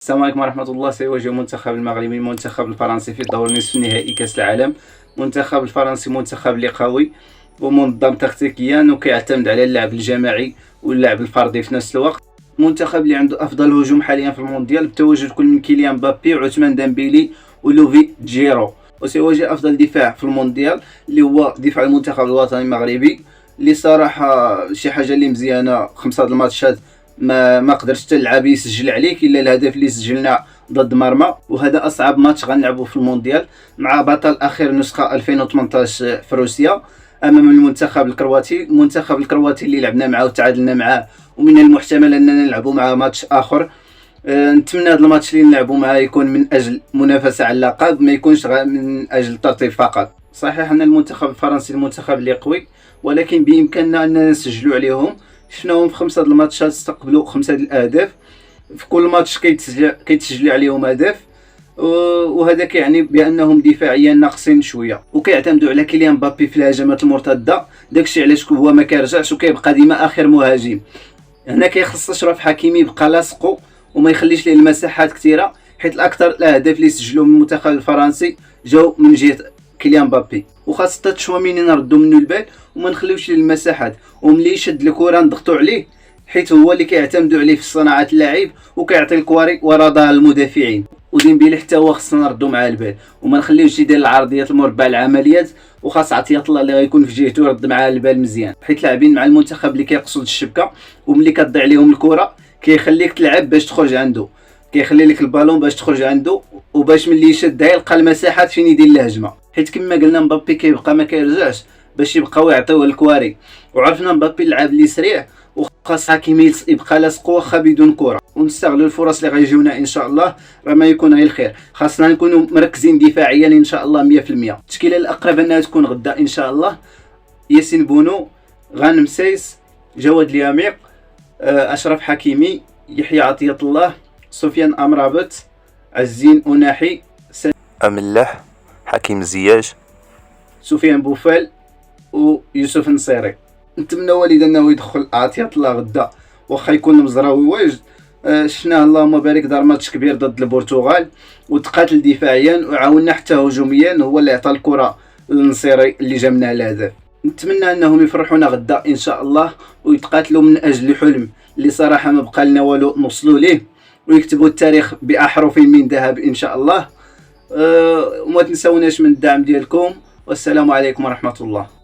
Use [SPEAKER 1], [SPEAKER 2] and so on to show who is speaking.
[SPEAKER 1] السلام عليكم ورحمة الله. سيواجه المنتخب المغربي المنتخب الفرنسي في دور نصف نهائي كأس العالم. المنتخب الفرنسي منتخب اللي قوي ومنظم تكتيكيا وكيعتمد على اللعب الجماعي واللعب الفردي في نفس الوقت. المنتخب اللي عنده افضل هجوم حاليا في المونديال بتواجد كل من كيليان مبابي وعثمان ديمبيلي ولوفي جيرو. وسيواجه افضل دفاع في المونديال اللي هو دفاع المنتخب الوطني المغربي، اللي صراحة شي حاجة اللي مزيانة. 5 الماتشات ما قدرش حتى اللعاب يسجل عليك الا الهدف اللي سجلنا ضد مرمى، وهذا اصعب ماتش غنلعبه في المونديال مع بطل اخر نسخه 2018 في روسيا امام المنتخب الكرواتي. المنتخب الكرواتي اللي لعبنا معاه وتعادلنا معاه، ومن المحتمل اننا نلعبوا معاه ماتش اخر. نتمنى هذا الماتش اللي نلعبوا معاه يكون من اجل منافسه على اللقب، ما يكونش من اجل الترتيب فقط. صحيح ان المنتخب الفرنسي المنتخب اللي قوي، ولكن بامكاننا اننا نسجلوا عليهم. شفناهم في 5 الماتشات استقبلوا 5 الاهداف، في كل ماتش كيتسجل عليهم هدف، وهذا كيعني بانهم دفاعيا ناقصين شويه، وكيعتمدوا على كيليان مبابي في الهجمات المرتده. داكشي علاش هو ما كيرجعش وكيبقى ديما اخر مهاجم. هنا كيخص اشرف حكيمي يبقى لاصقو وما يخليش ليه المساحات كثيره، حيت الاكثر الاهداف اللي سجلوا من المنتخب الفرنسي جاو من جهه كيليان مبابي، وخاص تشواميني نردوا منه البال وما نخليوش ليه المساحات، وملي يشد الكره نضغطوا عليه حيت هو اللي كيعتمدوا عليه في صناعه اللعب وكيعطي الكواري ورا ظهر المدافعين. وديمبيلي حتى هو خصنا نردوا معاه البال وما نخليوش يدير العرضيات المربع العمليات، وخاص عطية الله اللي غيكون في جهته يرد معاه البال مزيان، حيت لاعبين مع المنتخب اللي كيقصد الشبكه وملي كتضيع عليهم الكره كيخليك تلعب باش تخرج عنده، كيخلي لك البالون باش تخرج عنده وباش ملي يشدها يلقى المساحات فين يدير الهجمه. حيت كما قلنا مبابي كيبقى ما كيرجعش باش يبقاو يعطيوه الكواري، وعرفنا مبابي اللعاب اللي سريع، وخاص حكيمي يبقى لاصق واخا بدون كره، ونستغلوا الفرص اللي غيجيونا ان شاء الله. راه ما يكون غير الخير، خاصنا نكونوا مركزين دفاعيا ان شاء الله 100%. التشكيله الاقرب انها تكون غدا ان شاء الله: ياسين بونو، غانم سايس، جواد الياميق، اشرف حكيمي، يحيى عطية الله، سفيان امرابط، عزين أناحي،
[SPEAKER 2] أملاح، حكيم زياش،
[SPEAKER 1] سفيان بوفال، ويوسف نصيري. نتمنى والد انه يدخل عطية الله غدا واخا يكون مزراوي واجد. شفناه اللهم بارك دار ماتش كبير ضد البرتغال وتقاتل دفاعيا وعاوننا حتى هجوميا، هو اللي عطى الكره للنصيري اللي جا منها الهدف. نتمنى انهم يفرحونا غدا ان شاء الله ويتقاتلوا من اجل الحلم اللي صراحه ما بقى لنا والو نوصلوا ليه، ويكتبوا التاريخ باحرف من ذهب ان شاء الله. وما تنسوناش من الدعم ديالكم، والسلام عليكم ورحمه الله.